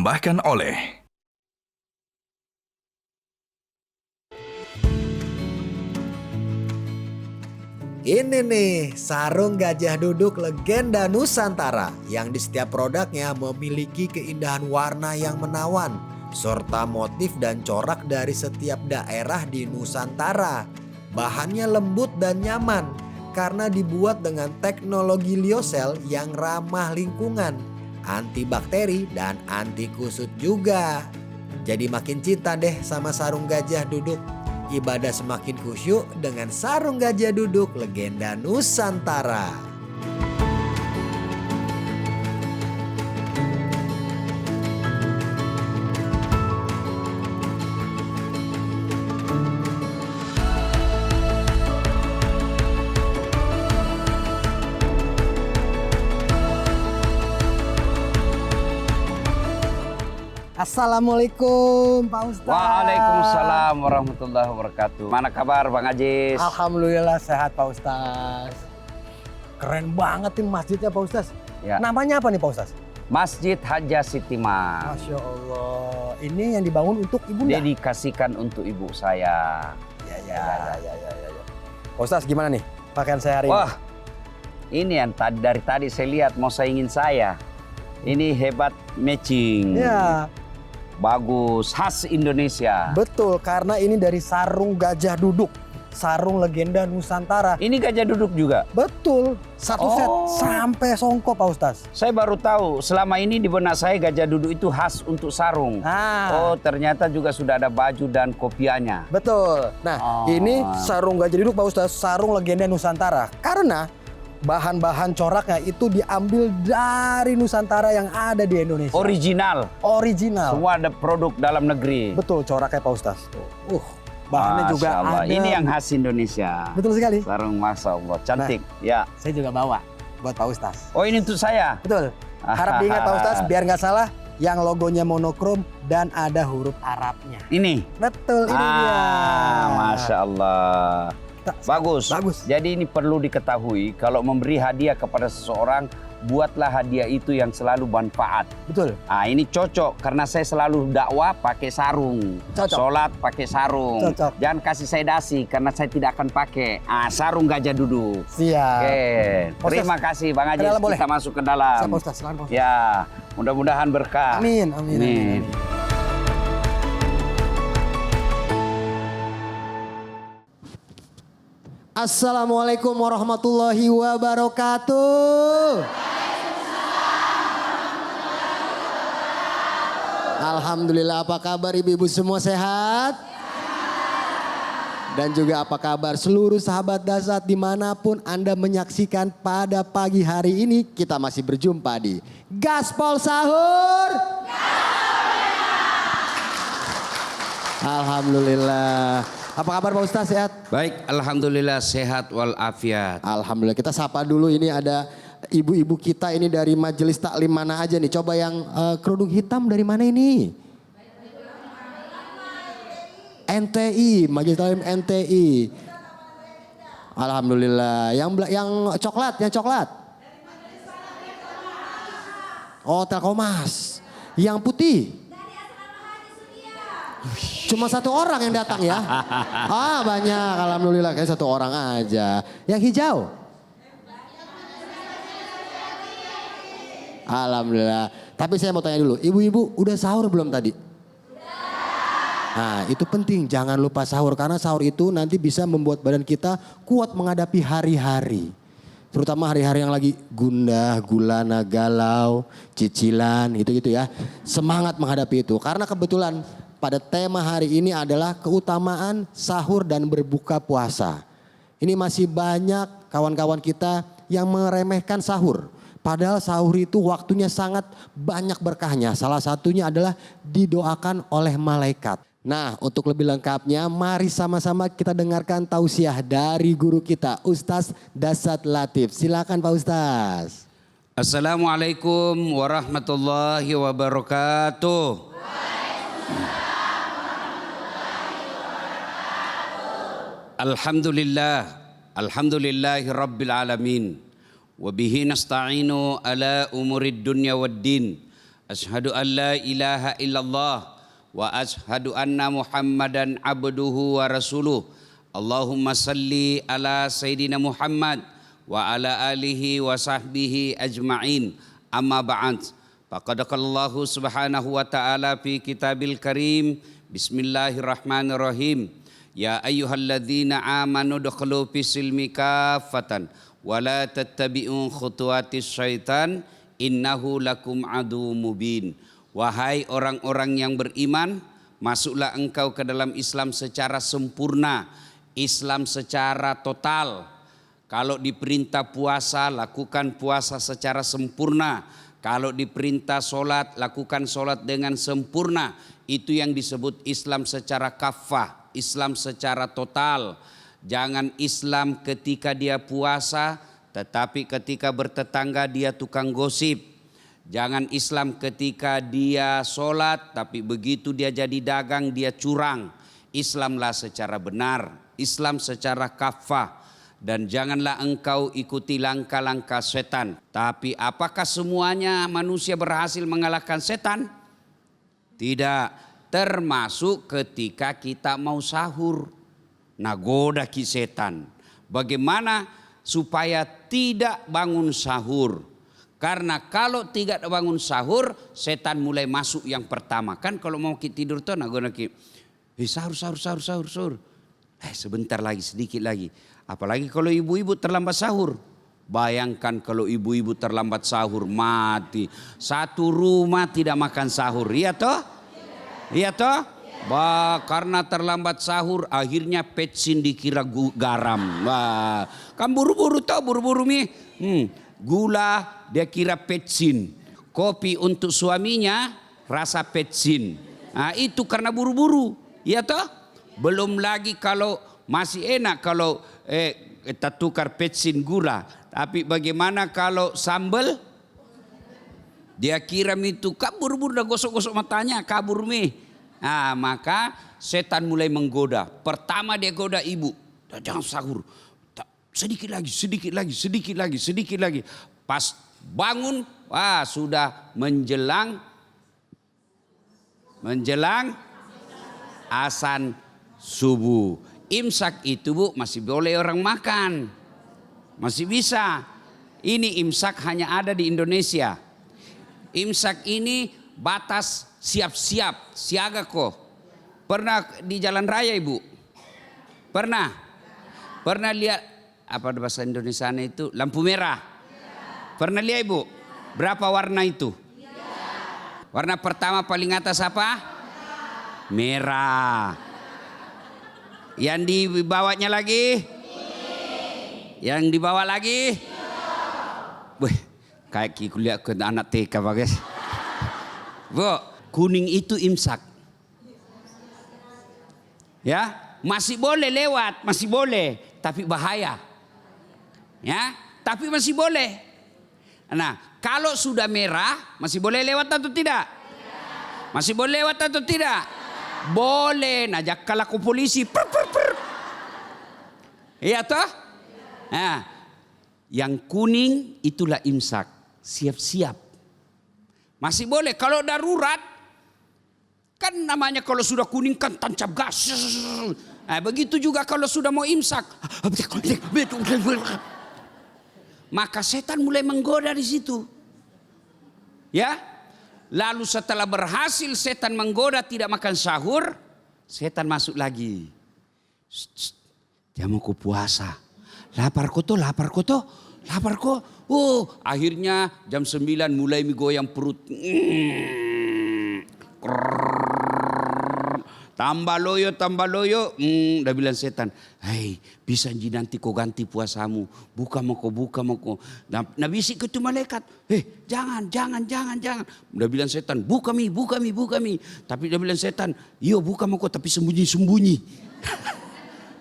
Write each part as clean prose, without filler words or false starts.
dipersembahkan oleh Ini nih, sarung gajah duduk legenda Nusantara yang di setiap produknya memiliki keindahan warna yang menawan serta motif dan corak dari setiap daerah di Nusantara. Bahannya lembut dan nyaman karena dibuat dengan teknologi lyocell yang ramah lingkungan, antibakteri dan anti kusut juga. Jadi makin cinta deh sama sarung gajah duduk. Ibadah semakin khusyuk dengan sarung gajah duduk legenda Nusantara. Assalamualaikum Pak Ustaz. Waalaikumsalam warahmatullahi wabarakatuh. Mana kabar Bang Ajis? Alhamdulillah sehat Pak Ustaz. Keren banget nih masjidnya Pak Ustaz. Ya. Namanya apa nih Pak Ustaz? Masjid Haja Sitimah. Masya Allah. Ini yang dibangun untuk ibunda. Dedikasikan untuk ibu saya. Ya. Pak Ustaz gimana nih pakaian saya hari Wah, ini yang dari tadi saya lihat mau saingin saya. Ini hebat matching. ini? Ya, Bagus, khas Indonesia. betul karena ini dari sarung gajah duduk. Sarung legenda Nusantara. Ini gajah duduk juga. Betul, satu set sampai songkok Pak Ustaz. Saya baru tahu, selama ini di benak saya gajah duduk itu khas untuk sarung. Oh, ternyata juga sudah ada baju dan kopiahnya. Betul. Nah, ini sarung gajah duduk Pak Ustaz, sarung legenda Nusantara. Karena bahan-bahan coraknya itu diambil dari Nusantara yang ada di Indonesia. Original. Semua ada produk dalam negeri. Betul, coraknya Pak Ustaz. Bahannya juga Masya Allah. ada. Ini yang khas Indonesia. Betul sekali. Sarung Masya Allah, cantik. Ya. Saya juga bawa buat Pak Ustaz. Oh, ini untuk saya. Betul. Harap diingat Pak Ustaz, biar nggak salah, yang logonya monokrom dan ada huruf Arabnya. Ini. Betul, ini dia. Masya Allah. Bagus. Jadi ini perlu diketahui, kalau memberi hadiah kepada seseorang, buatlah hadiah itu yang selalu bermanfaat. Betul. Ini cocok karena saya selalu dakwah pakai sarung. Cocok. Sholat pakai sarung. Cocok. Jangan kasih saya dasi karena saya tidak akan pakai. Sarung gajah duduk. Siap. Oke. Ustaz, Terima kasih Bang Ajis. boleh? Kita masuk ke dalam. Siap Pak Ustaz, silakan Pak Ustaz. Ya, mudah-mudahan berkah. Amin. Assalamualaikum warahmatullahi wabarakatuh. Alhamdulillah, apa kabar ibu-ibu semua sehat? Dan juga apa kabar seluruh sahabat Dasat dimanapun Anda menyaksikan pada pagi hari ini. Kita masih berjumpa di Gaspol Sahur. Alhamdulillah. Apa kabar Pak Ustaz, sehat? Baik, alhamdulillah sehat walafiat. Alhamdulillah. Kita sapa dulu, ini ada ibu-ibu kita ini dari majelis taklim mana aja nih. Coba yang kerudung hitam dari mana ini? NTI, Majelis Taklim NTI. Alhamdulillah. Yang coklat. Oh, Telkomas. Yang putih. Cuma satu orang yang datang ya. Banyak, alhamdulillah, kayak satu orang aja. Yang hijau? Alhamdulillah. Tapi saya mau tanya dulu, ibu-ibu udah sahur belum tadi? Nah, itu penting, jangan lupa sahur karena sahur itu nanti bisa membuat badan kita kuat menghadapi hari-hari. Terutama hari-hari yang lagi gundah, gulana, galau, cicilan, gitu-gitu ya. Semangat menghadapi itu karena kebetulan pada tema hari ini adalah keutamaan sahur dan berbuka puasa. Ini masih banyak kawan-kawan kita yang meremehkan sahur. Padahal sahur itu waktunya sangat banyak berkahnya. Salah satunya adalah didoakan oleh malaikat. Nah, untuk lebih lengkapnya mari sama-sama kita dengarkan tausiah dari guru kita Ustaz Dasat Latif. Silakan Pak Ustaz. Assalamualaikum warahmatullahi wabarakatuh. Alhamdulillahi rabbil alamin. Wabihi nasta'inu ala umurid dunya wad din. Asyhadu an la ilaha illallah wa asyhadu anna Muhammadan abduhu wa rasuluh. Allahumma salli ala Sayyidina Muhammad wa ala alihi wa sahbihi ajma'in. Amma ba'd. Faqad qala Allah subhanahu wa ta'ala fi kitabil karim. Bismillahirrahmanirrahim. Ya ayyuhalladzina amanu dukhulu fis silmi kaffatan wa la tattabi'u khutuwatis syaitan innahu lakum adu mubin. Wahai orang-orang yang beriman, masuklah engkau ke dalam Islam secara sempurna, Islam secara total. Kalau diperintah puasa, lakukan puasa secara sempurna. Kalau diperintah solat, lakukan solat dengan sempurna. Itu yang disebut Islam secara kafah, Islam secara total. Jangan Islam ketika dia puasa, tetapi ketika bertetangga dia tukang gosip. Jangan Islam ketika dia sholat, tapi begitu dia jadi dagang dia curang. Islamlah secara benar, Islam secara kafah. Dan janganlah engkau ikuti langkah-langkah setan. Tapi apakah semuanya manusia berhasil mengalahkan setan? Tidak, termasuk ketika kita mau sahur. Nagoda ki setan. Bagaimana supaya tidak bangun sahur? Karena kalau tidak bangun sahur, setan mulai masuk yang pertama. Kan kalau mau kita tidur tuh nagoda ki, sahur. Sebentar lagi, sedikit lagi. Apalagi kalau ibu-ibu terlambat sahur. Bayangkan kalau ibu-ibu terlambat sahur, mati. Satu rumah tidak makan sahur. Iya toh? Iya toh? Karena terlambat sahur akhirnya petsin dikira garam. Kan buru-buru toh, buru-buru mi. Gula dia kira petsin. Kopi untuk suaminya rasa petsin. Nah, itu karena buru-buru. Iya toh? Belum lagi kalau masih enak kalau kita tukar petsin gula. Tapi bagaimana kalau sambal? Dia kira itu kan buru-buru dah gosok-gosok matanya kabur mi. Nah, maka setan mulai menggoda. Pertama dia goda ibu. Jangan sahur. Sedikit lagi. Pas bangun, sudah menjelang azan subuh. Imsak itu Bu masih boleh orang makan. Masih bisa. Ini imsak hanya ada di Indonesia. Imsak ini batas siap-siap, siaga kok. Pernah di jalan raya Ibu? Pernah? Pernah lihat apa bahasa Indonesia itu? Lampu merah. Pernah lihat Ibu? Berapa warna itu? Warna pertama paling atas apa? Merah. Yang dibawanya lagi? Yang dibawa lagi? Wih, kayak kuliah ke anak TK bagus. Bu, kuning itu imsak. Ya, masih boleh lewat, masih boleh, tapi bahaya. Ya, tapi masih boleh. Nah, kalau sudah merah, masih boleh lewat atau tidak? Masih boleh lewat atau tidak? Boleh, najak kalah ke polisi. Iya toh? Nah, yang kuning itulah imsak, siap-siap. Masih boleh kalau darurat. Kan namanya kalau sudah kuning kan tancap gas. Nah, begitu juga kalau sudah mau imsak. Maka setan mulai menggoda di situ. Ya. Lalu setelah berhasil setan menggoda tidak makan sahur, setan masuk lagi. Dia mau ke puasa. Lapar kok. Akhirnya jam 9 mulai goyang perut. Tambah loyo. Udah bilang setan, hei bisa nanti kau ganti puasamu. Buka mau kau. Nah bisik ke tu malaikat, jangan. Udah bilang setan, buka mi. Tapi dia bilang setan, iyo buka mau kau tapi sembunyi.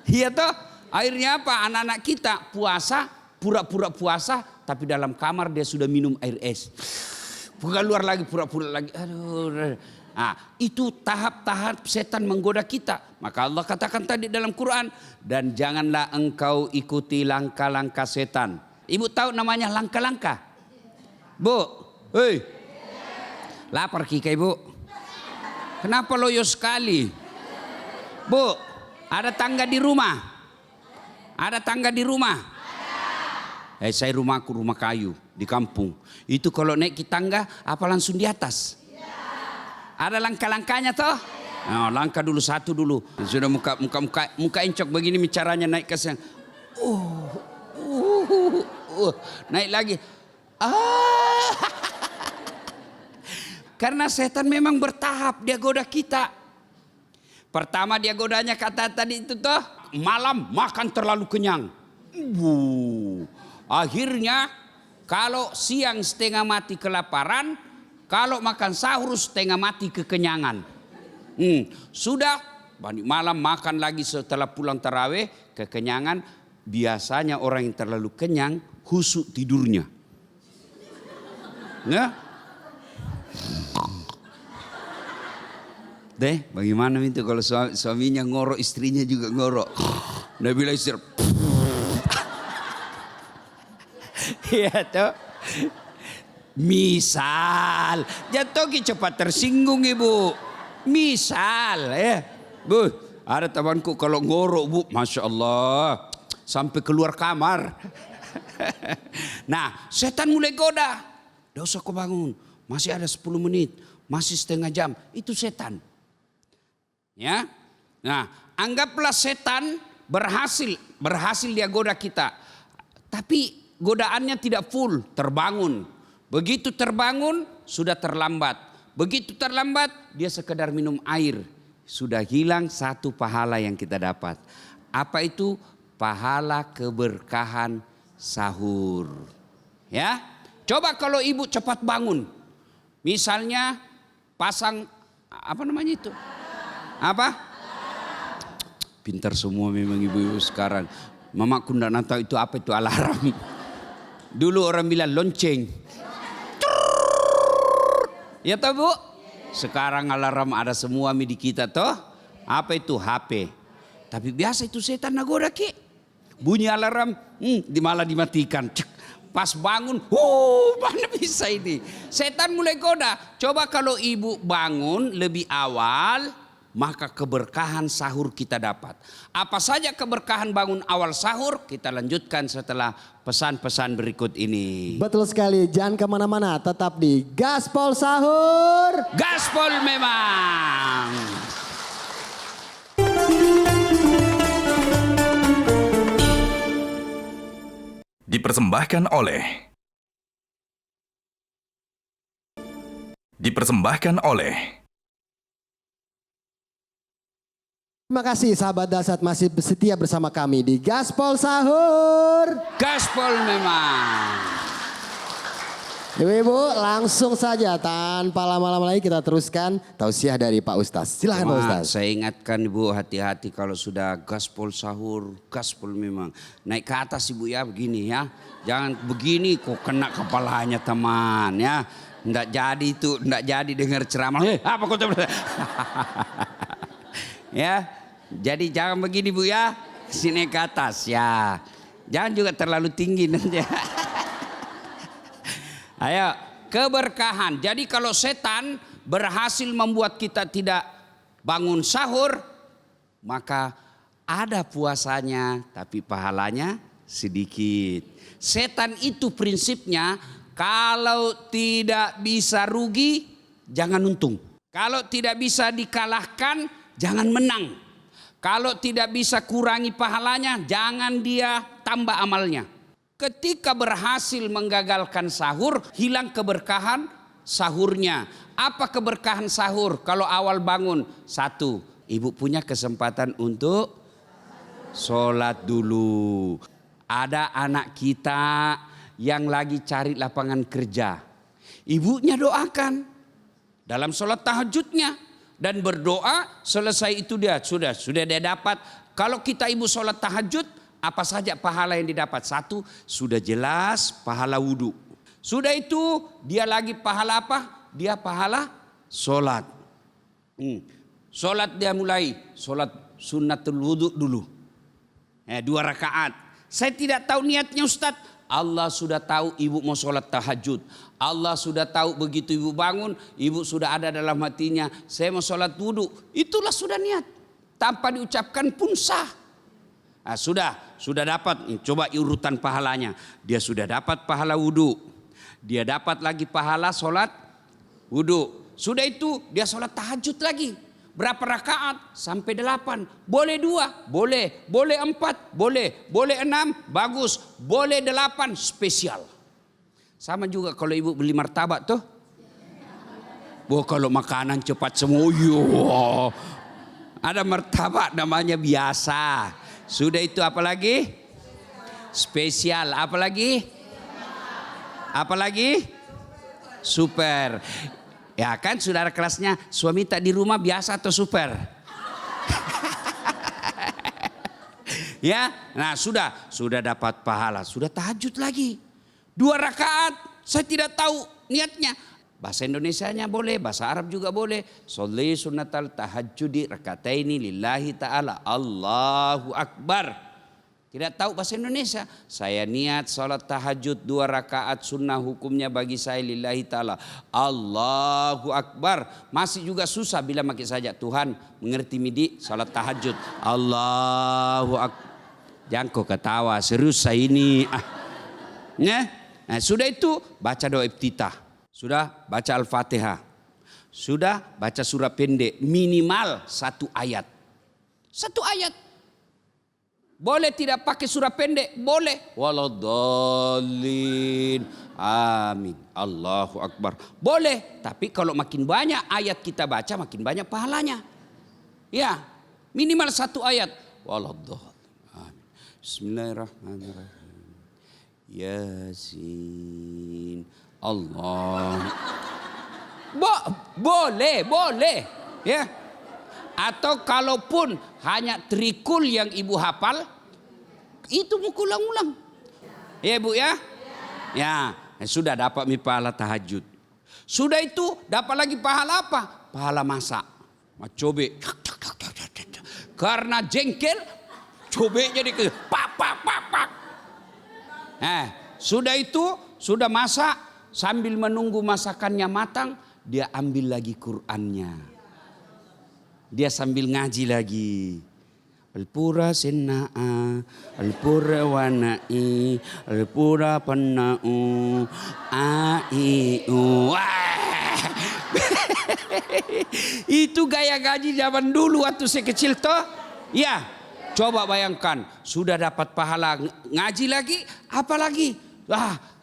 Iya toh? Akhirnya apa? Anak-anak kita puasa, pura-pura puasa, tapi dalam kamar dia sudah minum air es. Bukan luar lagi, pura-pura lagi. Aduh. Nah, itu tahap-tahap setan menggoda kita. Maka Allah katakan tadi dalam Quran, dan janganlah engkau ikuti langkah-langkah setan. Ibu tahu namanya langkah-langkah? Bu, Lapar Kika ibu? Kenapa loyo sekali? Bu, ada tangga di rumah? Ada tangga di rumah? Saya rumahku rumah kayu di kampung. Itu kalau naik ke tangga apa langsung di atas? Ada langkah-langkahnya toh? Nah, langkah dulu satu dulu. Sudah muka encok begini caranya naik ke sana. Naik lagi. Karena setan memang bertahap dia goda kita. Pertama dia godanya kata tadi itu toh, malam makan terlalu kenyang. Akhirnya kalau siang setengah mati kelaparan, kalau makan sahur setengah mati kekenyangan. Sudah malam makan lagi setelah pulang tarawih kekenyangan. Biasanya orang yang terlalu kenyang khusuk tidurnya. Ya? Deh, bagaimana itu kalau suaminya ngorok, istrinya juga ngorok. Nabila istri. Iya toh. Misal, jatuh cepat tersinggung ibu. Misal, Bu, ada temanku kalau ngorok bu, masya Allah, sampai keluar kamar. Nah, setan mulai goda. Tidak usah kau bangun, masih ada 10 menit, masih setengah jam. Itu setan. Ya, nah, anggaplah setan berhasil dia goda kita. Tapi godaannya tidak full, terbangun. Begitu terbangun sudah terlambat. Begitu terlambat dia sekedar minum air. Sudah hilang satu pahala yang kita dapat. Apa itu? Pahala keberkahan sahur. Ya, coba kalau ibu cepat bangun. Misalnya pasang apa namanya itu? Apa? Pintar semua memang ibu-ibu sekarang. Mamaku nggak tahu itu apa itu alarm. Dulu orang bilang lonceng. Ya toh bu? Sekarang alarm ada semua di kita toh. Apa itu? HP. Tapi biasa itu setan nagoda ki. Bunyi alarm, malah dimatikan. Pas bangun, mana bisa ini? Setan mulai goda. Coba kalau ibu bangun lebih awal, maka keberkahan sahur kita dapat. Apa saja keberkahan bangun awal sahur, kita lanjutkan setelah pesan-pesan berikut ini. Betul sekali, jangan kemana-mana, tetap di Gaspol Sahur. Gaspol memang. Dipersembahkan oleh Terima kasih sahabat Dasat masih setia bersama kami di Gaspol Sahur. Gaspol memang. Ibu-ibu langsung saja tanpa lama-lama lagi kita teruskan tausiah dari Pak Ustaz. Silakan Pak Ustaz. Saya ingatkan ibu hati-hati kalau sudah gaspol sahur, gaspol memang. Naik ke atas ibu ya begini ya. Jangan begini kok kena kepalanya teman ya. Nggak jadi itu, nggak jadi dengar ceramah. Apa kau ya, jadi jangan begini bu ya. Sini ke atas ya. Jangan juga terlalu tinggi nanti. Ayo, keberkahan. Jadi kalau setan berhasil membuat kita tidak bangun sahur, maka ada puasanya tapi pahalanya sedikit. Setan itu prinsipnya kalau tidak bisa rugi jangan untung. Kalau tidak bisa dikalahkan jangan menang. Kalau tidak bisa kurangi pahalanya jangan dia tambah amalnya. Ketika berhasil menggagalkan sahur, hilang keberkahan sahurnya. Apa keberkahan sahur? Kalau awal bangun, satu, ibu punya kesempatan untuk sholat dulu. Ada anak kita yang lagi cari lapangan kerja. Ibunya doakan dalam sholat tahajudnya. Dan berdoa selesai itu dia sudah dia dapat. Kalau kita ibu sholat tahajud, apa saja pahala yang didapat? Satu, sudah jelas pahala wudhu. Sudah itu dia lagi pahala apa? Dia pahala sholat. Sholat dia mulai. Sholat sunnatul wudhu dulu. 2 rakaat. Saya tidak tahu niatnya Ustadz. Allah sudah tahu ibu mau sholat tahajud. Allah sudah tahu begitu ibu bangun, ibu sudah ada dalam hatinya, saya mau sholat wudhu. Itulah sudah niat. Tanpa diucapkan pun sah. Nah, sudah dapat. Coba urutan pahalanya. Dia sudah dapat pahala wudhu. Dia dapat lagi pahala sholat wudhu. Sudah itu dia sholat tahajud lagi. Berapa rakaat? Sampai 8. Boleh 2, boleh. Boleh 4, boleh. Boleh 6, bagus. Boleh 8, spesial. Sama juga kalau ibu beli martabak tuh. Kalau makanan cepat semua. Ada martabak namanya biasa. Sudah itu apa lagi? Spesial. Apa lagi? Apa lagi? Super. Ya kan saudara kelasnya, suami tak di rumah biasa atau super? Ya, nah sudah dapat pahala, sudah tahajud lagi. 2 rakaat, saya tidak tahu niatnya. Bahasa Indonesianya boleh, bahasa Arab juga boleh. Sholli sunnatal tahajjudi rakataini lillahi ta'ala. Allahu Akbar. Tidak tahu bahasa Indonesia. Saya niat sholat tahajud 2 rakaat sunnah, hukumnya bagi saya lillahi ta'ala. Allahu Akbar. Masih juga susah bila makin saja. Tuhan mengerti midi sholat tahajud. Allahu Akbar. Jangan kau ketawa, serius saya ini. Nah, sudah itu baca doa iftitah. Sudah baca Al-Fatihah. Sudah baca surah pendek. Minimal 1 ayat. 1 ayat. Boleh tidak pakai surah pendek? Boleh. Waladhdallin. Amin. Allahu Akbar. Boleh. Tapi kalau makin banyak ayat kita baca, makin banyak pahalanya. Ya. Minimal 1 ayat. Waladhdallin. Amin. Bismillahirrahmanirrahim. Yasin. Allah. Boleh. Ya. Atau kalaupun hanya trikul yang ibu hafal, itu buku ulang-ulang. Ya ibu ya? Ya, sudah dapat pahala tahajud. Sudah itu dapat lagi pahala apa? Pahala masak. Cobe. Karena jengkel, cobenya di pak. Sudah itu, sudah masak, sambil menunggu masakannya matang, dia ambil lagi Qur'annya. Dia sambil ngaji lagi. Al-pura sinna'a, al-pura wana'i, al-pura panna'u, a'i'u. Itu gaya ngaji zaman dulu waktu saya kecil toh. Ya, coba bayangkan. Sudah dapat pahala ngaji lagi, apalagi?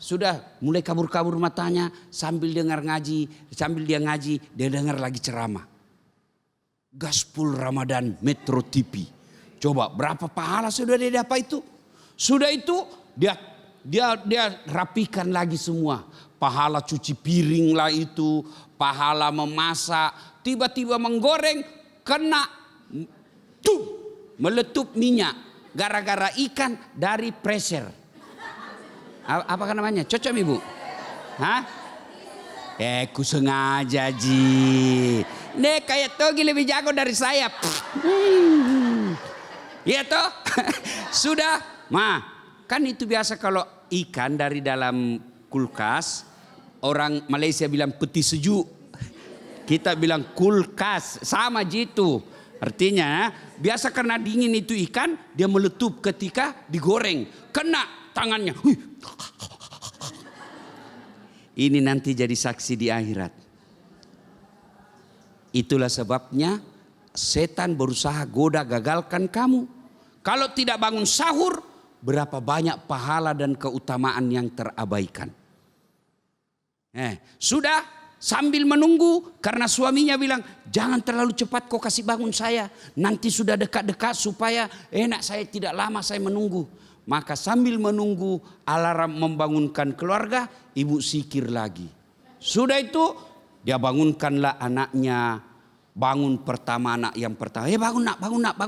Sudah mulai kabur-kabur matanya sambil dengar ngaji, sambil dia ngaji, dia dengar lagi ceramah. Gaspol Ramadan Metro TV. Coba berapa pahala sudah dia dapat itu? Sudah itu dia rapikan lagi semua. Pahala cuci piring lah itu, pahala memasak, tiba-tiba menggoreng kena meletup minyak gara-gara ikan dari pressure. Apa namanya? Cocok ibu? Ku sengaja ji. Nek kayak Togi lebih jago dari saya. Iya toh? Sudah. Kan itu biasa kalau ikan dari dalam kulkas. Orang Malaysia bilang peti sejuk. Kita bilang kulkas. Sama gitu. Artinya biasa karena dingin itu ikan. Dia meletup ketika digoreng. Kena tangannya. Ini nanti jadi saksi di akhirat. Itulah sebabnya setan berusaha goda gagalkan kamu. Kalau tidak bangun sahur, berapa banyak pahala dan keutamaan yang terabaikan. Sudah sambil menunggu karena suaminya bilang, jangan terlalu cepat kau kasih bangun saya. Nanti sudah dekat-dekat supaya enak saya tidak lama saya menunggu. Maka sambil menunggu alarm membangunkan keluarga, ibu zikir lagi. Sudah itu dia bangunkanlah anaknya. Bangun pertama anak yang pertama. Bangun nak.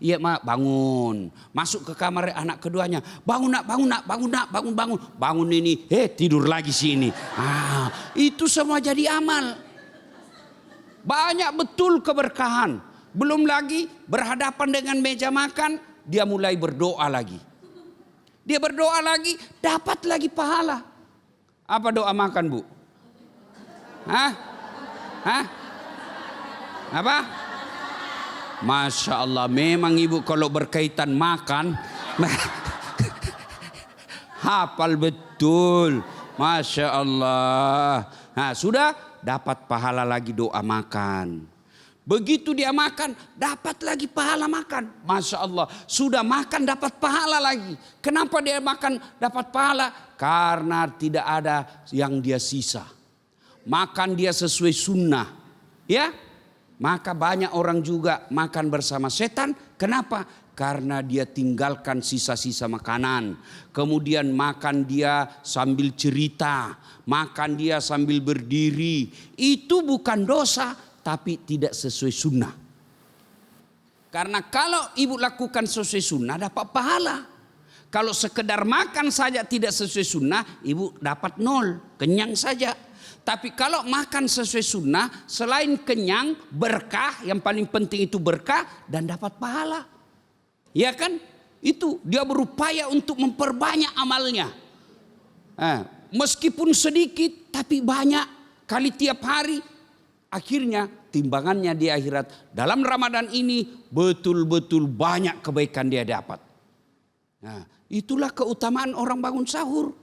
Iya mak bangun. Masuk ke kamar anak keduanya. Bangun nak. Bangun ini. Tidur lagi sini. Itu semua jadi amal. Banyak betul keberkahan. Belum lagi berhadapan dengan meja makan. Dia mulai berdoa lagi. Dia berdoa lagi, dapat lagi pahala. Apa doa makan, Bu? Hah? Hah? Apa? Masya Allah, memang ibu kalau berkaitan makan hafal betul. Masya Allah. Nah, sudah dapat pahala lagi doa makan. Begitu dia makan, dapat lagi pahala makan. Masya Allah, sudah makan dapat pahala lagi. Kenapa dia makan dapat pahala? Karena tidak ada yang dia sisa. Makan dia sesuai sunnah. Ya, maka banyak orang juga makan bersama setan. Kenapa? Karena dia tinggalkan sisa-sisa makanan. Kemudian makan dia sambil cerita. Makan dia sambil berdiri. Itu bukan dosa, tapi tidak sesuai sunnah. Karena kalau ibu lakukan sesuai sunnah dapat pahala. Kalau sekedar makan saja tidak sesuai sunnah, ibu dapat 0, kenyang saja. Tapi kalau makan sesuai sunnah, selain kenyang, berkah, yang paling penting itu berkah dan dapat pahala. Ya kan? Itu dia berupaya untuk memperbanyak amalnya. Meskipun sedikit tapi banyak kali tiap hari. Akhirnya timbangannya di akhirat dalam Ramadan ini betul-betul banyak kebaikan dia dapat. Nah, itulah keutamaan orang bangun sahur.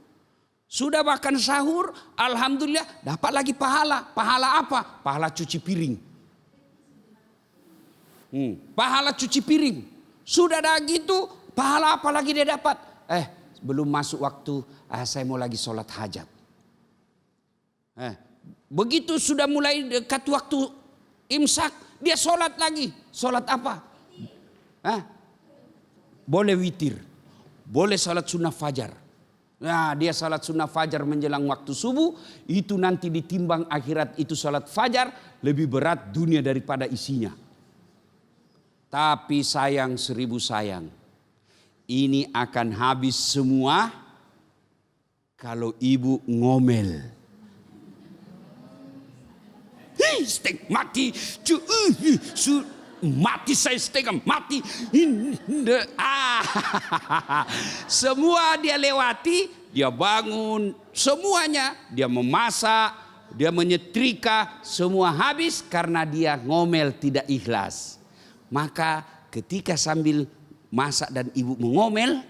Sudah makan sahur, alhamdulillah dapat lagi pahala. Pahala apa? Pahala cuci piring. Pahala cuci piring. Sudah dah gitu, pahala apa lagi dia dapat? Belum masuk waktu, saya mau lagi sholat hajat. Begitu sudah mulai dekat waktu imsak, dia sholat lagi. Sholat apa? Boleh witir, boleh sholat sunnah fajar. Nah, dia salat sunnah fajar menjelang waktu subuh, itu nanti ditimbang akhirat itu salat fajar lebih berat dunia daripada isinya. Tapi sayang 1000 sayang, ini akan habis semua kalau ibu ngomel. Setengah mati, mati saya setengah mati. Semua dia lewati, dia bangun, semuanya dia memasak, dia menyetrika, semua habis karena dia ngomel tidak ikhlas. Maka ketika sambil masak dan ibu mengomel,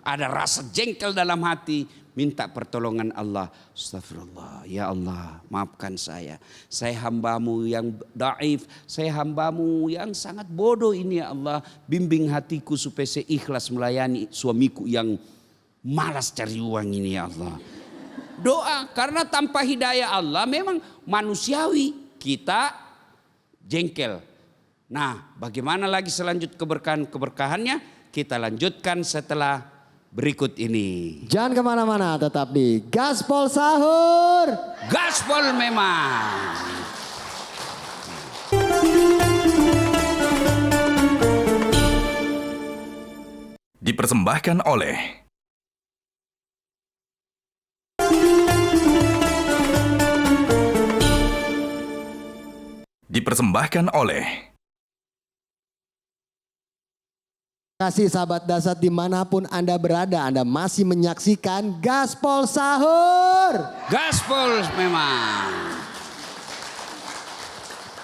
ada rasa jengkel dalam hati, minta pertolongan Allah. Astagfirullah, ya Allah maafkan saya hambamu yang daif, saya hambamu yang sangat bodoh ini ya Allah. Bimbing hatiku supaya saya ikhlas melayani suamiku yang malas cari uang ini ya Allah. Doa, karena tanpa hidayah Allah memang manusiawi kita jengkel. Nah, bagaimana lagi selanjut keberkahannya? Kita lanjutkan setelah berikut ini. Jangan kemana-mana, tetap di Gaspol Sahur. Gaspol memang. Dipersembahkan oleh Kasih sahabat Dasat dimanapun Anda berada, Anda masih menyaksikan Gaspol Sahur. Gaspol memang.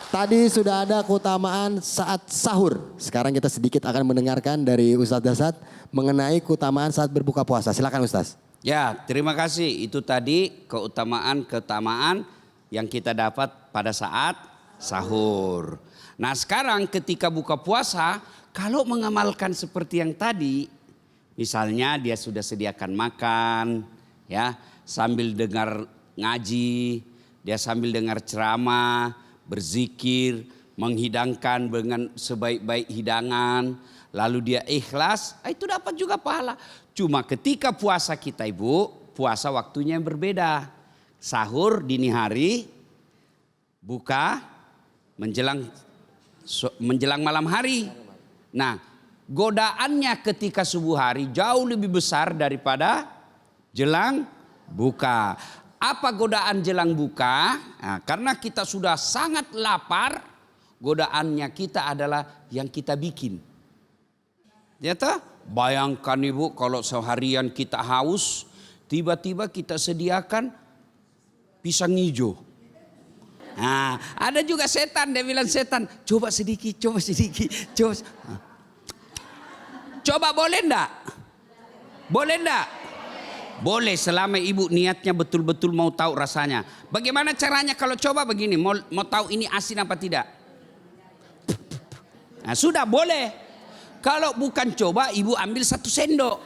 Tadi sudah ada keutamaan saat sahur. Sekarang kita sedikit akan mendengarkan dari Ustadz Dasat mengenai keutamaan saat berbuka puasa. Silakan Ustadz. Ya, terima kasih. Itu tadi keutamaan yang kita dapat pada saat sahur. Nah, sekarang ketika buka puasa, kalau mengamalkan seperti yang tadi, misalnya dia sudah sediakan makan, ya, sambil dengar ngaji, dia sambil dengar ceramah, berzikir, menghidangkan dengan sebaik-baik hidangan, lalu dia ikhlas, itu dapat juga pahala. Cuma ketika puasa kita ibu, puasa waktunya yang berbeda. Sahur dini hari, buka menjelang malam hari. Nah, godaannya ketika subuh hari jauh lebih besar daripada jelang buka. Apa godaan jelang buka? Nah, karena kita sudah sangat lapar, godaannya kita adalah yang kita bikin. Ya toh? Bayangkan Ibu kalau seharian kita haus, tiba-tiba kita sediakan pisang hijau. Nah, ada juga setan, dia bilang setan, coba sedikit, coba sedikit, coba. Coba boleh enggak? Boleh enggak? Boleh selama ibu niatnya betul-betul mau tahu rasanya. Bagaimana caranya kalau coba begini, mau tahu ini asin apa tidak? Nah, sudah boleh. Kalau bukan coba, ibu ambil 1 sendok.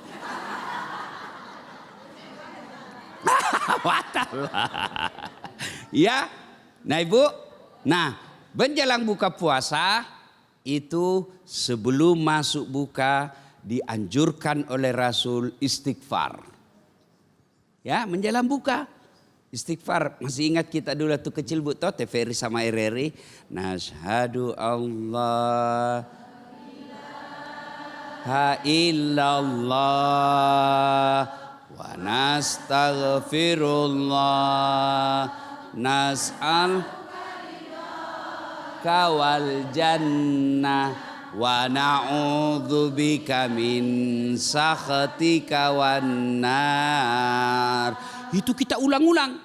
Ya, nah ibu, nah menjelang buka puasa itu sebelum masuk buka dianjurkan oleh Rasul istighfar. Ya, menjelang buka istighfar. Masih ingat kita dulu tuh kecil Bu toh, TVRI sama RRI. Nasyhadu Allah ha illallah wa nastaghfirullah nas'al kawal jannah wa na'udzubika min sakhatika wan nar. Itu kita ulang-ulang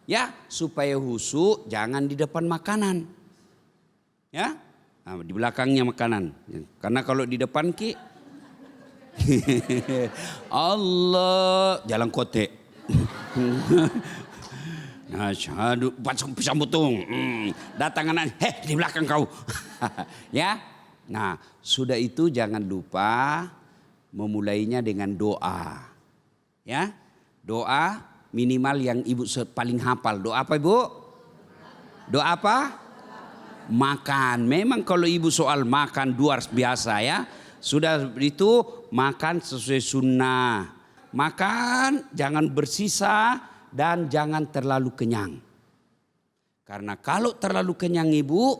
ya, supaya khusyuk jangan di depan makanan. Ya, nah, di belakangnya makanan. Karena kalau di depan ki Allah jalan kote. Asyhadu pisang butung. Datang anak, di belakang kau. Ya. Nah, sudah itu jangan lupa memulainya dengan doa. Ya. Doa minimal yang ibu paling hafal. Doa apa ibu? Doa apa? Makan. Memang kalau ibu soal makan luar biasa ya. Sudah itu makan sesuai sunnah. Makan jangan bersisa dan jangan terlalu kenyang. Karena kalau terlalu kenyang ibu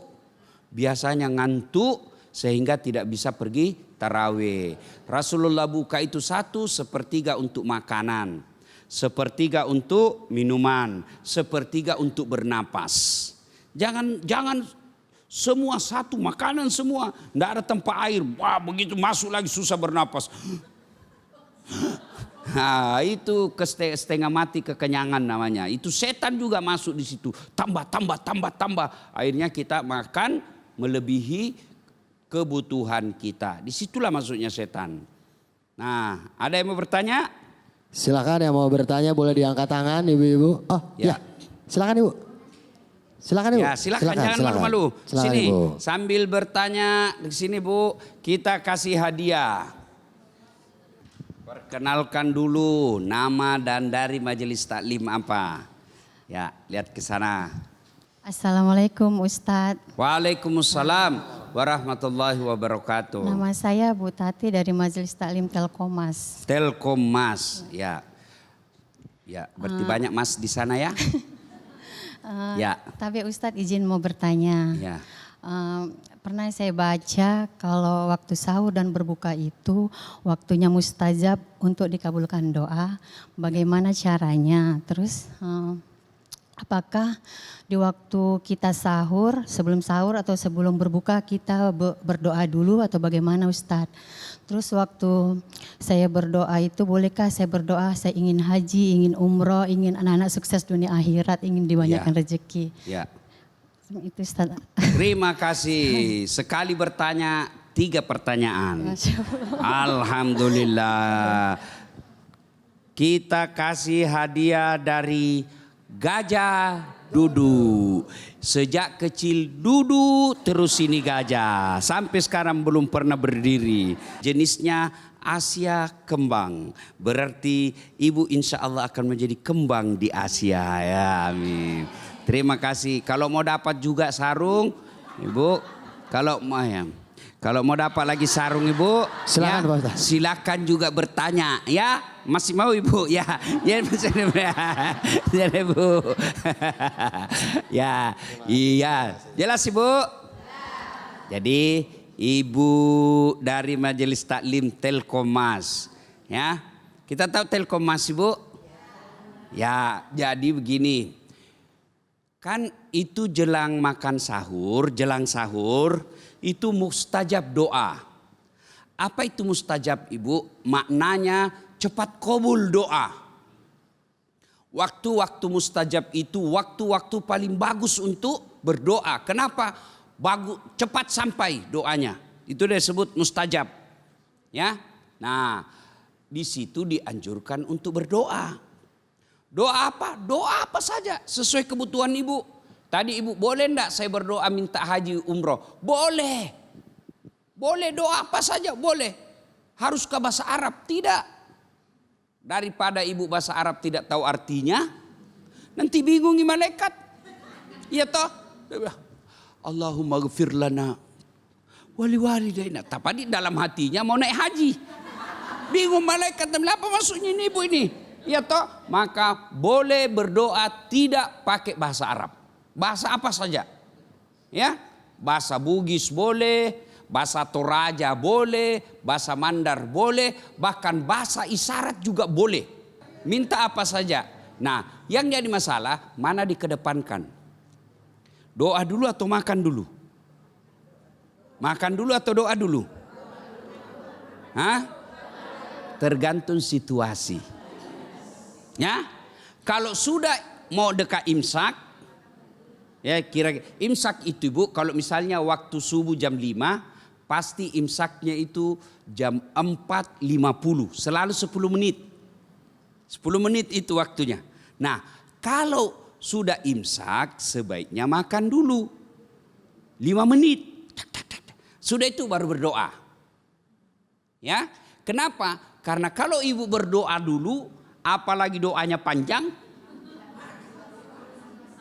biasanya ngantuk sehingga tidak bisa pergi tarawih. Rasulullah buka itu 1/3 untuk makanan, 1/3 untuk minuman, 1/3 untuk bernapas. Jangan semua satu makanan semua, tidak ada tempat air. Wah, begitu masuk lagi susah bernapas. Nah, itu setengah mati kekenyangan namanya. Itu setan juga masuk di situ. Tambah. Akhirnya kita makan melebihi kebutuhan kita. Disitulah masuknya setan. Nah, ada yang mau bertanya? Silakan yang mau bertanya boleh diangkat tangan ibu-ibu. Oh ya, silakan ibu. Silakan ibu. Ya, silakan jangan malu-malu. Sini ibu. Sambil bertanya di sini Bu, kita kasih hadiah. Perkenalkan dulu nama dan dari majelis taklim apa. Ya, lihat ke sana. Assalamualaikum Ustadz. Waalaikumsalam warahmatullahi wabarakatuh. Nama saya Bu Tati dari Majelis Taklim Telkomas. Telkomas, ya. Ya, berarti banyak Mas di sana ya. Ya. Tapi Ustadz izin mau bertanya. Ya. Pernah saya baca kalau waktu sahur dan berbuka itu waktunya mustajab untuk dikabulkan doa. Bagaimana caranya? Terus apakah di waktu kita sahur, sebelum sahur atau sebelum berbuka kita berdoa dulu atau bagaimana Ustadz? Terus waktu saya berdoa itu bolehkah saya berdoa saya ingin haji, ingin umroh, ingin anak-anak sukses dunia akhirat, ingin dibanyakan rezeki. Ya. Itu Ustadz. Terima kasih. Sekali bertanya 3 pertanyaan. Alhamdulillah. Kita kasih hadiah dari Gajah Dudu. Sejak kecil Dudu terus ini gajah. Sampai sekarang belum pernah berdiri. Jenisnya Asia kembang. Berarti ibu insya Allah akan menjadi kembang di Asia. Ya, amin. Terima kasih. Kalau mau dapat juga sarung, ibu. Kalau mau dapat lagi sarung ibu, Silakan, Pak Ustaz. silakan juga bertanya, ya. Masih mau ibu, ya, ya, ya ibu, ya, iya, jelas ibu. Jadi ibu dari Majelis Taklim Telkomas, ya. Kita tahu Telkomas ibu, ya. Jadi begini. Kan itu jelang makan sahur, jelang sahur itu mustajab doa. Apa itu mustajab Ibu? Maknanya cepat kabul doa. Waktu-waktu mustajab itu waktu-waktu paling bagus untuk berdoa. Kenapa? Cepat sampai doanya. Itu disebut mustajab. Ya. Nah, di situ dianjurkan untuk berdoa. Doa apa? Doa apa saja sesuai kebutuhan Ibu. Tadi Ibu, boleh enggak saya berdoa minta haji umroh? Boleh. Boleh doa apa saja, boleh. Haruskah bahasa Arab? Tidak. Daripada Ibu bahasa Arab tidak tahu artinya, nanti bingungi malaikat. Iya toh? Allahumma ghfir lana wali walidaina. Tapi di dalam hatinya mau naik haji. Bingung malaikat, apa maksudnya ini Ibu ini? Iya toh? Maka boleh berdoa tidak pakai bahasa Arab. Bahasa apa saja. Ya, bahasa Bugis boleh, bahasa Toraja boleh, bahasa Mandar boleh, bahkan bahasa isyarat juga boleh. Minta apa saja. Nah, yang jadi masalah mana dikedepankan? Doa dulu atau makan dulu? Makan dulu atau doa dulu? Hah? Tergantung situasi. Ya, kalau sudah mau dekat imsak, ya kira-kira imsak itu Ibu, kalau misalnya waktu subuh jam 5, pasti imsaknya itu jam 4.50, selalu 10 menit. 10 menit itu waktunya. Nah, kalau sudah imsak sebaiknya makan dulu. 5 menit. Sudah itu baru berdoa. Ya, kenapa? Karena kalau Ibu berdoa dulu, apalagi doanya panjang,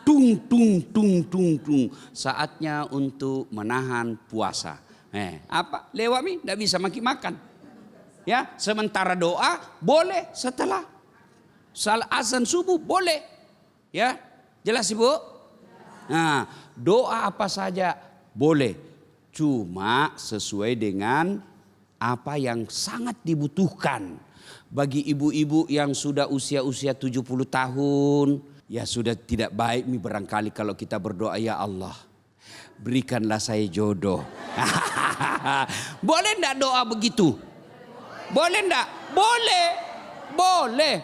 tung tung tung tung tung, saatnya untuk menahan puasa. Apa? Lewat mi, tidak bisa makan. Ya, sementara doa boleh setelah azan subuh boleh. Ya, jelas Ibu? Nah, doa apa saja boleh. Cuma sesuai dengan apa yang sangat dibutuhkan. Bagi ibu-ibu yang sudah usia-usia 70 tahun, ya sudah tidak baik mi barangkali kalau kita berdoa, ya Allah, berikanlah saya jodoh. Boleh enggak doa begitu? Boleh enggak? Boleh.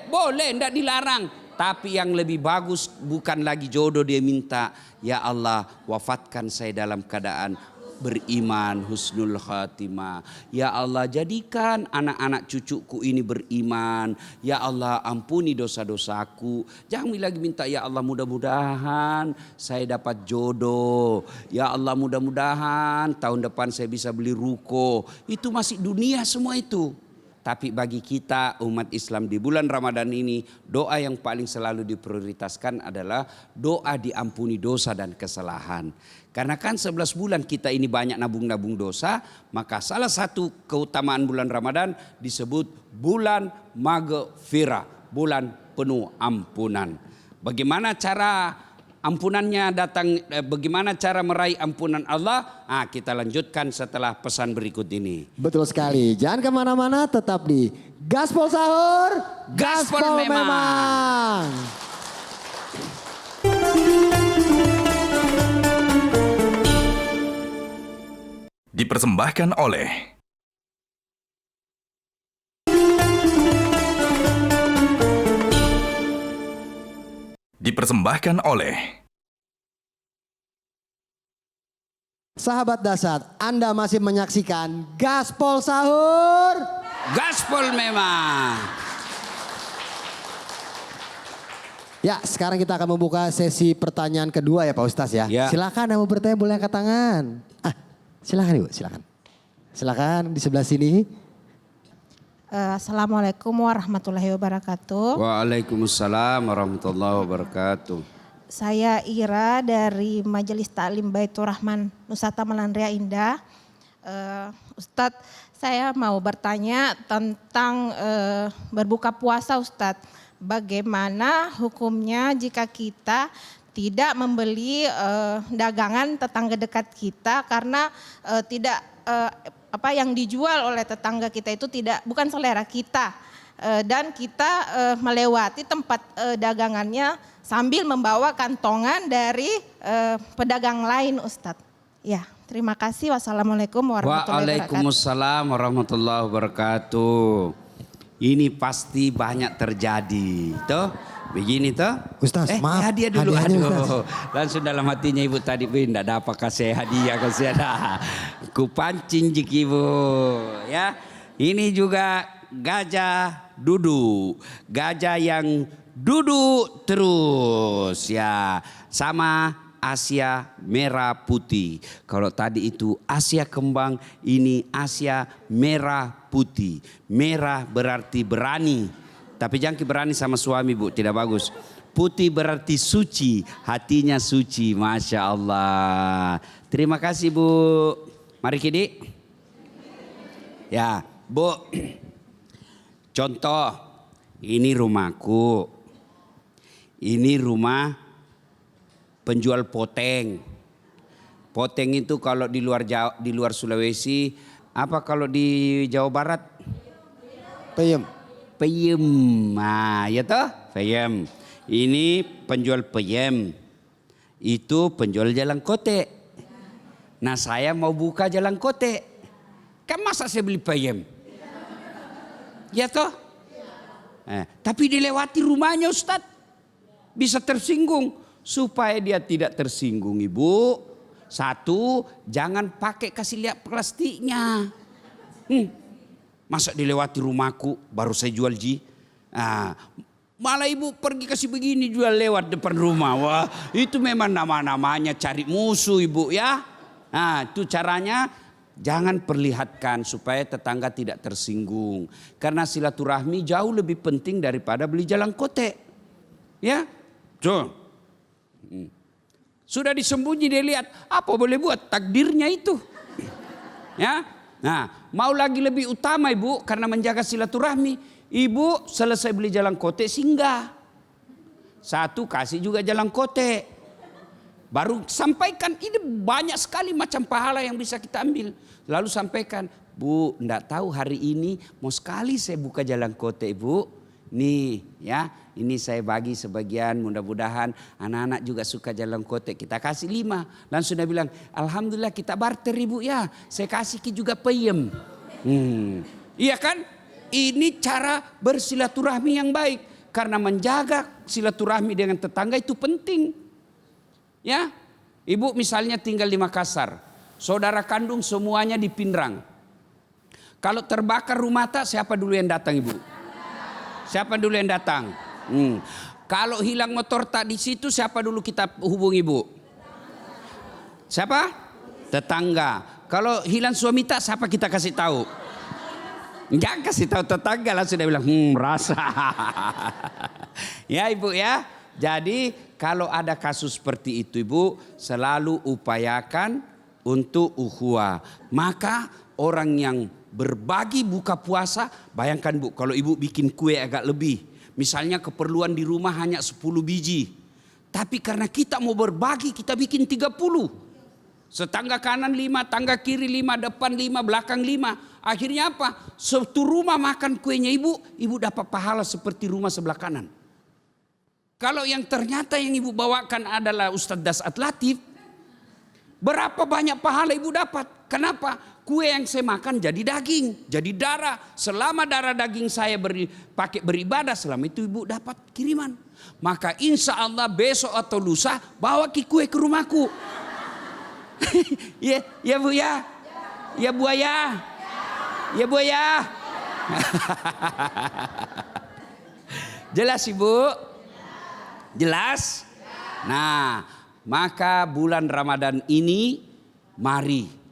Boleh, enggak dilarang. Tapi yang lebih bagus bukan lagi jodoh dia minta, ya Allah, wafatkan saya dalam keadaan beriman, husnul khatimah. Ya Allah, jadikan anak-anak cucuku ini beriman. Ya Allah, ampuni dosa-dosaku. Jangan lagi minta, ya Allah, mudah-mudahan saya dapat jodoh. Ya Allah, mudah-mudahan tahun depan saya bisa beli ruko. Itu masih dunia semua itu. Tapi bagi kita umat Islam di bulan Ramadan ini, doa yang paling selalu diprioritaskan adalah doa diampuni dosa dan kesalahan. Karena kan 11 bulan kita ini banyak nabung-nabung dosa, maka salah satu keutamaan bulan Ramadan disebut bulan maghfirah, bulan penuh ampunan. Bagaimana cara ampunannya datang, bagaimana cara meraih ampunan Allah? Kita lanjutkan setelah pesan berikut ini. Betul sekali. Jangan kemana-mana, tetap di Gaspol Sahur. Gaspol memang. Dipersembahkan oleh Sahabat Dasar, Anda masih menyaksikan Gaspol Sahur. Gaspol memang. Ya, sekarang kita akan membuka sesi pertanyaan kedua ya Pak Ustaz ya. Ya. Silakan yang mau bertanya boleh angkat tangan. Silakan Ibu, silakan. Silakan di sebelah sini. Assalamualaikum warahmatullahi wabarakatuh. Waalaikumsalam warahmatullahi wabarakatuh. Saya Ira dari Majelis Taklim Baitur Rahman Nusa Tamalan Ria Indah. Ustadz, saya mau bertanya tentang berbuka puasa Ustadz. Bagaimana hukumnya jika kita tidak membeli dagangan tetangga dekat kita karena tidak apa yang dijual oleh tetangga kita itu bukan selera kita, dan kita melewati tempat dagangannya sambil membawa kantongan dari pedagang lain Ustadz. Ya, Terima kasih. Wassalamualaikum warahmatullahi wabarakatuh. Waalaikumsalam warahmatullahi wabarakatuh. Ini pasti banyak terjadi, toh? Begini toh? Ustaz, maaf. Hadiah dulu. Hadiahnya, Aduh, Ustaz. langsung dalam hatinya ibu tadi, tidak ada apa kasih hadiah kasih ada. Ku pancing jik ibu, ya. Ini juga gajah duduk, gajah yang duduk terus, ya. Sama Asia merah putih. Kalau tadi itu Asia kembang, ini Asia merah putih. Merah berarti berani. Tapi jangan berani sama suami bu, tidak bagus. Putih berarti suci, hatinya suci, Masya Allah. Terima kasih bu. Mari Kidi. Ya bu, contoh, ini rumahku. Ini rumah penjual poteng. Poteng itu kalau di luar Sulawesi, apa kalau di Jawa Barat? Peyem. Peyem, nah ya toh, peyem. Ini penjual peyem, itu penjual jalan kote. Nah saya mau buka jalan kote, kan masa saya beli peyem? Ya toh? Tapi dilewati rumahnya Ustadz, bisa tersinggung. Supaya dia tidak tersinggung ibu, satu, jangan pakai kasih lihat plastiknya. Masa dilewati rumahku baru saya jual ji. Malah ibu pergi kasih begini jual lewat depan rumah. Wah itu memang nama-namanya cari musuh ibu ya. Nah itu caranya, jangan perlihatkan supaya tetangga tidak tersinggung. Karena silaturahmi jauh lebih penting daripada beli jalan kote. Ya, tuh. Sudah disembunyi dia lihat, apa boleh buat, takdirnya itu. Ya. Nah, mau lagi lebih utama ibu karena menjaga silaturahmi. Ibu selesai beli jalan kote singgah. Satu kasih juga jalan kote. Baru sampaikan, ini banyak sekali macam pahala yang bisa kita ambil. Lalu sampaikan, bu enggak tahu hari ini mau sekali saya buka jalan kote ibu. Nih ya, ini saya bagi sebagian, mudah-mudahan anak-anak juga suka jalan kote. Kita kasih 5. Langsung dia bilang, alhamdulillah kita barter ibu ya. Saya kasih juga peyem. Iya kan? Ini cara bersilaturahmi yang baik. Karena menjaga silaturahmi dengan tetangga itu penting. Ya, ibu misalnya tinggal di Makassar. Saudara kandung semuanya di Pindrang. Kalau terbakar rumah tak, siapa dulu yang datang ibu? Siapa dulu yang datang? Kalau hilang motor tak di situ, siapa dulu kita hubungi bu? Siapa? Tetangga. Kalau hilang suami tak, siapa kita kasih tahu? Jangan kasih tahu tetangga, langsung dia bilang rasa. Ya ibu ya. Jadi kalau ada kasus seperti itu ibu, selalu upayakan untuk ukhuwah. Maka orang yang berbagi buka puasa, bayangkan bu, kalau ibu bikin kue agak lebih. Misalnya keperluan di rumah hanya 10 biji. Tapi karena kita mau berbagi, kita bikin 30. Setangga kanan 5, tangga kiri 5, depan 5, belakang 5. Akhirnya apa? Satu rumah makan kuenya ibu, ibu dapat pahala seperti rumah sebelah kanan. Kalau yang ternyata yang ibu bawakan adalah Ustadz Dasat Latif, berapa banyak pahala ibu dapat? Kenapa? Kue yang saya makan jadi daging, jadi darah. Selama darah daging saya pakai beribadah, selama itu ibu dapat kiriman. Maka insya Allah besok atau lusa bawa kue ke rumahku. Ya bu ya, ya bu ya, ya bu ya. Jelas ibu? Jelas? Nah, maka bulan Ramadan ini mari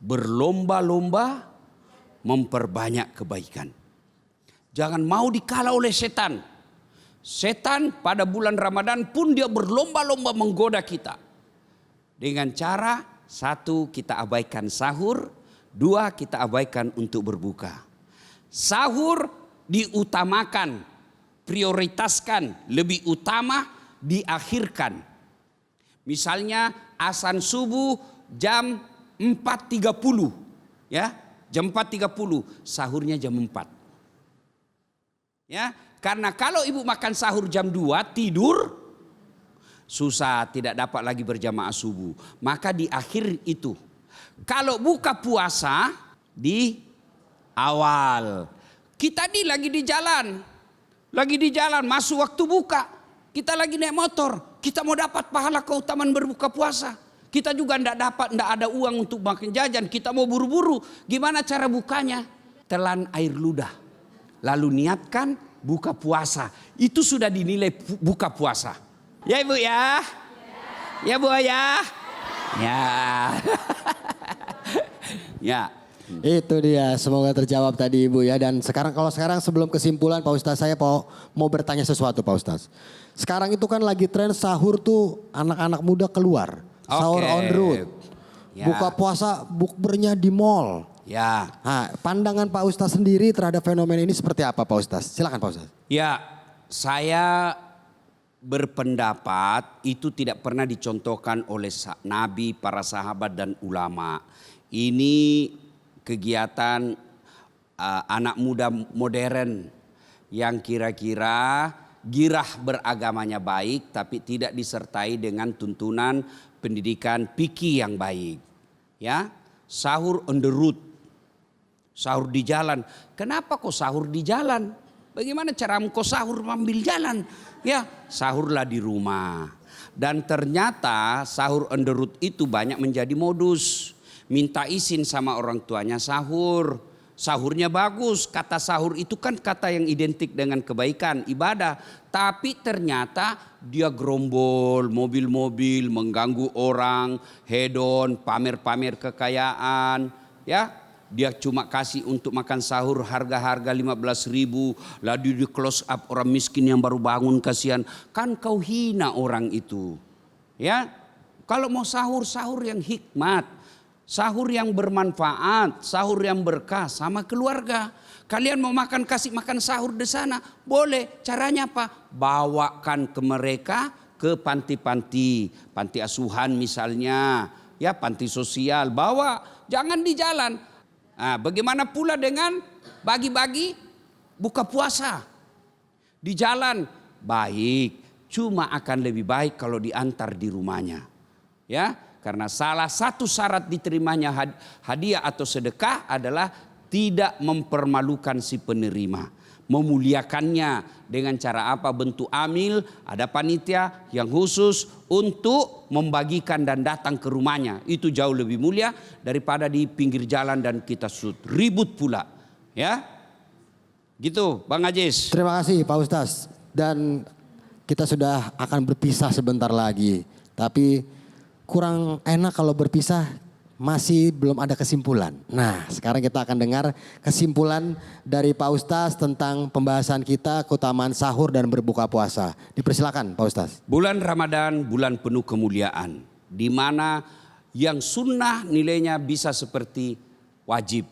berlomba-lomba memperbanyak kebaikan. Jangan mau dikalah oleh setan. Setan pada bulan Ramadan pun dia berlomba-lomba menggoda kita. Dengan cara, 1 kita abaikan sahur, 2 kita abaikan untuk berbuka. Sahur diutamakan, prioritaskan, lebih utama diakhirkan. Misalnya azan subuh jam 4.30 ya, jam 4.30, sahurnya jam 4. Ya, karena kalau ibu makan sahur jam 2 tidur susah, tidak dapat lagi berjamaah subuh. Maka di akhir itu kalau buka puasa di awal. Kita nih lagi di jalan masuk waktu buka. Kita lagi naik motor, kita mau dapat pahala keutamaan berbuka puasa. Kita juga enggak ada uang untuk makan jajan, kita mau buru-buru. Gimana cara bukanya? Telan air ludah. Lalu niatkan buka puasa. Itu sudah dinilai buka puasa. Ya Ibu ya? Ya Bu ya? Ya. Ya. Itu dia, semoga terjawab tadi Ibu ya. Dan sekarang sebelum kesimpulan Pak Ustadz, saya mau bertanya sesuatu Pak Ustadz. Sekarang itu kan lagi tren sahur tuh anak-anak muda keluar. Sahur on the road. Ya. Buka puasa bukbernya di mall. Ya. Nah, pandangan Pak Ustadz sendiri terhadap fenomena ini seperti apa Pak Ustadz? Silakan Pak Ustadz. Ya, saya berpendapat itu tidak pernah dicontohkan oleh Nabi, para sahabat dan ulama. Ini kegiatan anak muda modern yang kira-kira girah beragamanya baik tapi tidak disertai dengan tuntunan pendidikan fikih yang baik. Ya, sahur on the road. Sahur di jalan. Kenapa kok sahur di jalan? Bagaimana cara kau sahur ambil jalan? Ya, sahurlah di rumah. Dan ternyata sahur on the road itu banyak menjadi modus. Minta izin sama orang tuanya sahur. Sahurnya bagus. Kata sahur itu kan kata yang identik dengan kebaikan, ibadah. Tapi ternyata dia gerombol, mobil-mobil, mengganggu orang, hedon, pamer-pamer kekayaan. Ya, dia cuma kasih untuk makan sahur harga-harga 15.000. Lalu di close up orang miskin yang baru bangun kasihan. Kan kau hina orang itu. Ya, kalau mau sahur, sahur yang hikmat. Sahur yang bermanfaat, sahur yang berkah sama keluarga. Kalian mau makan, kasih makan sahur di sana, boleh. Caranya apa? Bawakan ke mereka ke panti-panti, panti asuhan misalnya, ya panti sosial. Bawa, jangan di jalan. Nah, bagaimana pula dengan bagi-bagi buka puasa di jalan? Baik, cuma akan lebih baik kalau diantar di rumahnya, ya. Karena salah satu syarat diterimanya hadiah atau sedekah adalah tidak mempermalukan si penerima. Memuliakannya dengan cara apa? Bentuk amil, ada panitia yang khusus untuk membagikan dan datang ke rumahnya. Itu jauh lebih mulia daripada di pinggir jalan dan kita ribut pula. Ya, gitu Bang Ajis. Terima kasih Pak Ustadz. Dan kita sudah akan berpisah sebentar lagi. Tapi kurang enak kalau berpisah masih belum ada kesimpulan. Nah, sekarang kita akan dengar kesimpulan dari Pak Ustadz tentang pembahasan kita keutamaan sahur dan berbuka puasa. Dipersilakan Pak Ustadz. Bulan Ramadan bulan penuh kemuliaan, di mana yang sunnah nilainya bisa seperti wajib.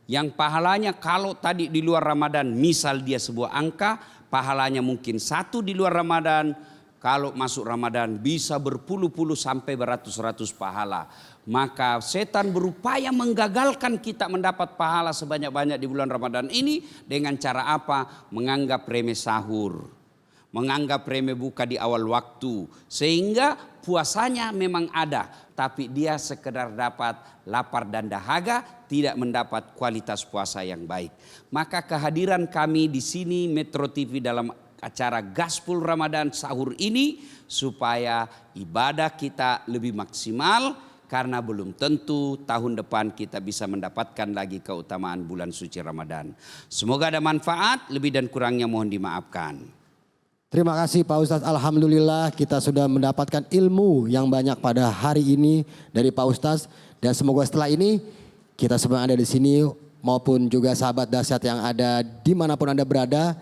Yang pahalanya kalau tadi di luar Ramadan, misal dia sebuah angka, pahalanya mungkin 1 di luar Ramadan. Kalau masuk Ramadan bisa berpuluh-puluh sampai beratus-ratus pahala. Maka setan berupaya menggagalkan kita mendapat pahala sebanyak-banyak di bulan Ramadan ini. Dengan cara apa? Menganggap remeh sahur. Menganggap remeh buka di awal waktu. Sehingga puasanya memang ada. Tapi dia sekedar dapat lapar dan dahaga. Tidak mendapat kualitas puasa yang baik. Maka kehadiran kami di sini Metro TV dalam acara Gaspol Ramadan sahur ini supaya ibadah kita lebih maksimal, karena belum tentu tahun depan kita bisa mendapatkan lagi keutamaan bulan suci Ramadan. Semoga ada manfaat, lebih dan kurangnya mohon dimaafkan. Terima kasih Pak Ustadz. Alhamdulillah kita sudah mendapatkan ilmu yang banyak pada hari ini dari Pak Ustadz. Dan semoga setelah ini kita semua yang ada di sini maupun juga sahabat dahsyat yang ada dimanapun Anda berada,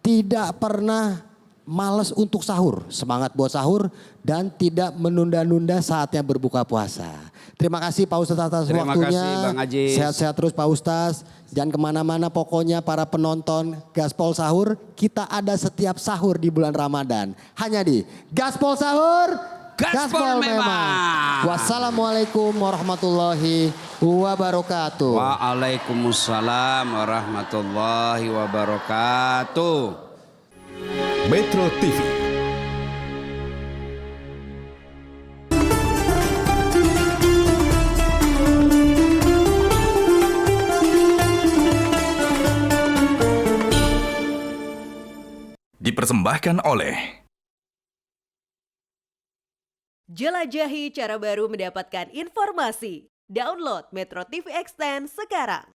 tidak pernah malas untuk sahur, semangat buat sahur dan tidak menunda-nunda saatnya berbuka puasa. Terima kasih Pak Ustadz atas Terima waktunya. kasih Bang Ajis. Sehat-sehat terus Pak Ustadz. Jangan kemana-mana pokoknya para penonton Gaspol Sahur. Kita ada setiap sahur di bulan Ramadan. Hanya di Gaspol Sahur. Gaspol memang. Wassalamualaikum warahmatullahi wabarakatuh. Waalaikumsalam warahmatullahi wabarakatuh. Metro TV dipersembahkan oleh Jelajahi cara baru mendapatkan informasi. Download Metro TV Extend sekarang.